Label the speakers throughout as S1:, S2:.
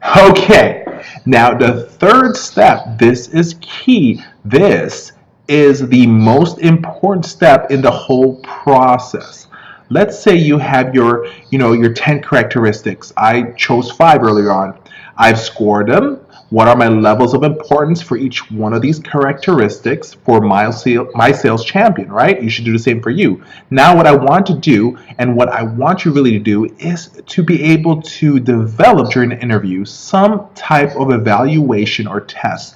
S1: Okay, now the third step, this is key. This is the most important step in the whole process. Let's say you have your 10 characteristics. I chose 5 earlier on. I've scored them. What are my levels of importance for each one of these characteristics for my sales champion, right? You should do the same for you. Now, what I want to do and what I want you really to do is to be able to develop during the interview some type of evaluation or test.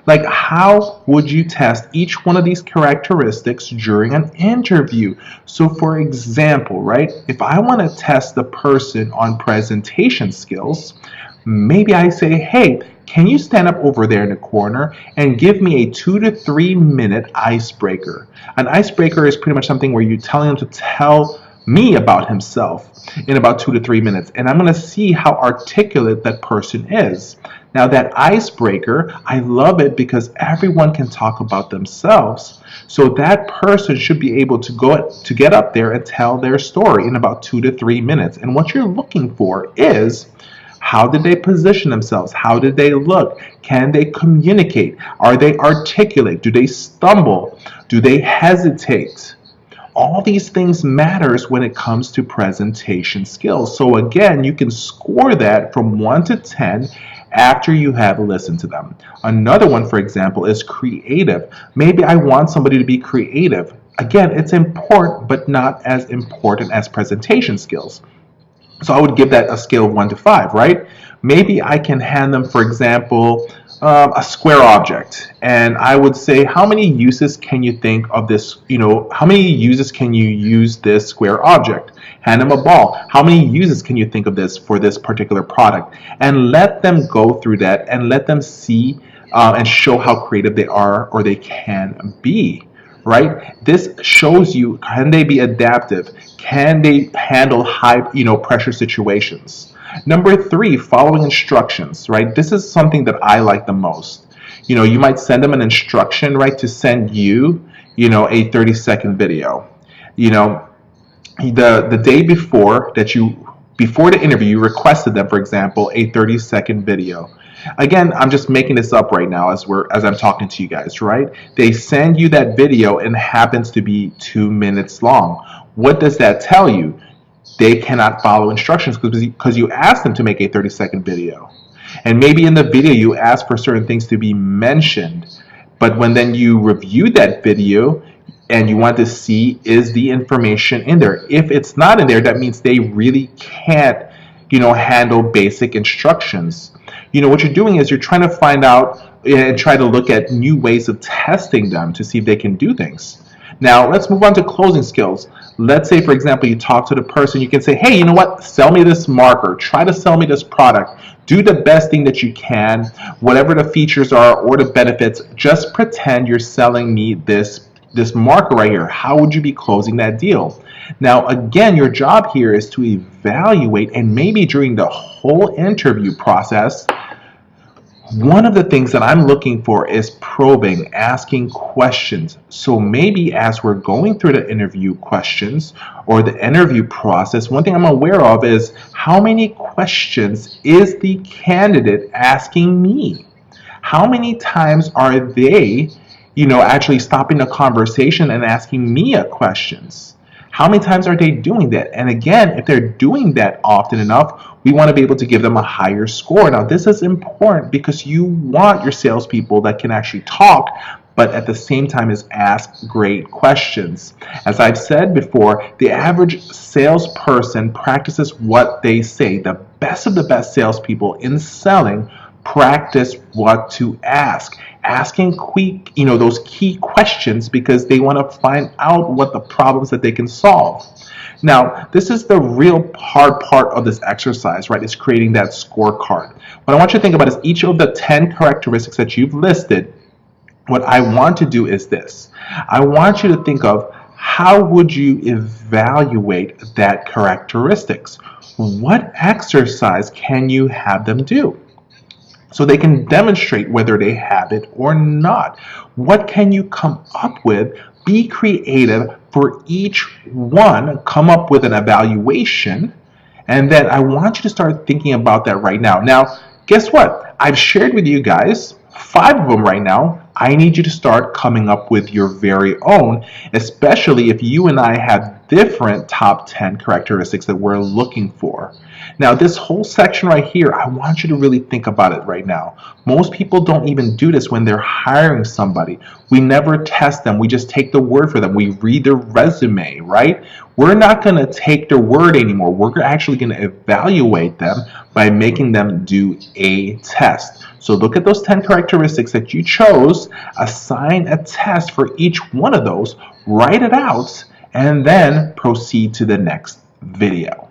S1: Like, how would you test each one of these characteristics during an interview? So, for example, right, if I want to test the person on presentation skills, maybe I say, hey, can you stand up over there in the corner and give me a 2 to 3 minute icebreaker? An icebreaker is pretty much something where you're telling him to tell me about himself in about 2 to 3 minutes, and I'm going to see how articulate that person is. Now, that icebreaker, I love it because everyone can talk about themselves. So that person should be able to get up there and tell their story in about 2 to 3 minutes. And what you're looking for is, how did they position themselves? How did they look? Can they communicate? Are they articulate? Do they stumble? Do they hesitate? All these things matters when it comes to presentation skills. So again, you can score that from 1 to 10 after you have listened to them. Another one, for example, is creative. Maybe I want somebody to be creative. Again, it's important, but not as important as presentation skills. So I would give that a scale of 1 to 5, right? Maybe I can hand them, for example, a square object. And I would say, how many uses can you think of this? How many uses can you use this square object? Hand them a ball. How many uses can you think of this for this particular product? And let them go through that and let them see and show how creative they are or they can be, right? This shows you, can they be adaptive? Can they handle high, pressure situations? Number 3, following instructions, right? This is something that I like the most. You might send them an instruction, right, to send a 30-second video. You know, the day before the interview, you requested them, for example, a 30-second video. Again, I'm just making this up right now as I'm talking to you guys, right? They send you that video and it happens to be 2 minutes long. What does that tell you? They cannot follow instructions because you asked them to make a 30-second video. And maybe in the video you ask for certain things to be mentioned, but when then you review that video and you want to see, is the information in there? If it's not in there, that means they really can't, handle basic instructions. What you're doing is you're trying to find out and try to look at new ways of testing them to see if they can do things. Now, let's move on to closing skills. Let's say, for example, you talk to the person, you can say, hey, you know what? Sell me this marker. Try to sell me this product. Do the best thing that you can. Whatever the features are or the benefits, just pretend you're selling me this marker right here. How would you be closing that deal? Now, again, your job here is to evaluate, and maybe during the whole interview process, one of the things that I'm looking for is probing, asking questions. So maybe as we're going through the interview questions or the interview process, one thing I'm aware of is, how many questions is the candidate asking me? How many times are they, actually stopping the conversation and asking me questions? How many times are they doing that? And again, if they're doing that often enough, we want to be able to give them a higher score. Now, this is important because you want your salespeople that can actually talk, but at the same time is ask great questions. As I've said before, the average salesperson practices what they say. The best of the best salespeople in selling practice what to ask. Asking quick, those key questions because they want to find out what the problems that they can solve. Now, this is the real hard part of this exercise, right? Is creating that scorecard. What I want you to think about is each of the 10 characteristics that you've listed. What I want to do is this. I want you to think of, how would you evaluate that characteristics? What exercise can you have them do so they can demonstrate whether they have it or not? What can you come up with? Be creative for each one. Come up with an evaluation. And then I want you to start thinking about that right now. Now, Guess what? I've shared with you guys 5 of them right now. I need you to start coming up with your very own, especially if you and I have different top 10 characteristics that we're looking for. Now, this whole section right here, I want you to really think about it right now. Most people don't even do this when they're hiring somebody. We never test them. We just take the word for them. We read their resume, right? We're not going to take their word anymore. We're actually going to evaluate them by making them do a test. So look at those 10 characteristics that you chose, assign a test for each one of those, write it out, and then proceed to the next video.